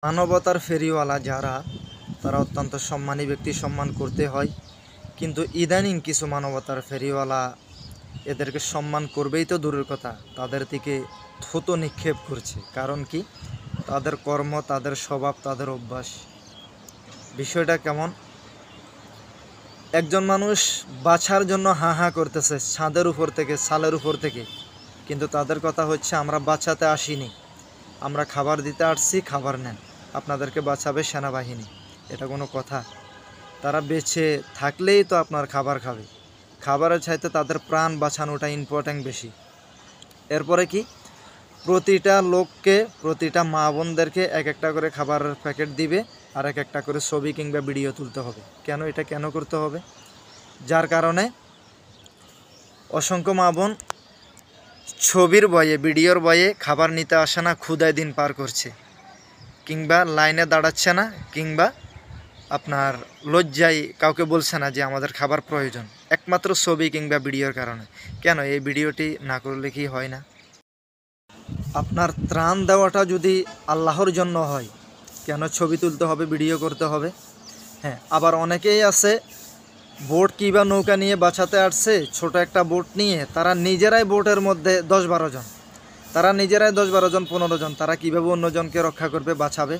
মানবতার ফেরিওয়ালা যারা, তারা অত্যন্ত সম্মানী ব্যক্তি, সম্মান করতে হয়। কিন্তু ইদানিং কিছু মানবতার ফেরিওয়ালা এদেরকে সম্মান করবেই তো দূরের কথা, তাদের দিকে থুতো নিক্ষেপ করছে। কারণ কি? তাদের কর্ম, তাদের স্বভাব, তাদের অভ্যাস। বিষয়টা কেমন? একজন মানুষ বাছার জন্য হা হা করতেছে ছাদের উপর থেকে, ছালের উপর থেকে, কিন্তু তাদের কথা হচ্ছে আমরা বাঁচাতে আসিনি, আমরা খাবার দিতে আসছি, খাবার নেন, আপনাদেরকে বাঁচাবে সেনাবাহিনী। এটা কোনো কথা? তারা বেঁচে থাকলেই তো আপনার খাবার খাবে, খাবারের চাইতে তাদের প্রাণ বাঁচানোটা ইম্পর্ট্যান্ট বেশি। এরপরে কি? প্রতিটা লোককে, প্রতিটা মা বোনদেরকে এক একটা করে খাবারের প্যাকেট দিবে, আর এক একটা করে ছবি কিংবা ভিডিও তুলতে হবে। কেন? এটা কেন করতে হবে? যার কারণে অসংখ্য মা বোন ছবির ভয়ে, ভিডিওর ভয়ে খাবার নিতে আসে না, ক্ষুধায় দিন পার করছে, কিংবা লাইনে দাঁড়াচ্ছে না, কিংবা আপনার লজ্জায় কাউকে বলছে না যে আমাদের খাবার প্রয়োজন, একমাত্র ছবি কিংবা ভিডিওর কারণে। কেন? এই ভিডিওটি না করলে কি হয় না? আপনার ত্রাণ দেওয়াটা যদি আল্লাহর জন্য হয়, কেন ছবি তুলতে হবে, ভিডিও করতে হবে? হ্যাঁ, আবার অনেকেই আছে বোট কিংবা নৌকা নিয়ে বাঁচাতে আসছে, ছোট একটা বোট নিয়ে, তারা নিজেরাই বোটের মধ্যে 10-12 জন, তারা নিজেরাই 10-12 জন, 15 জন, তারা কীভাবে অন্যজনকে রক্ষা করবে, বাঁচাবে?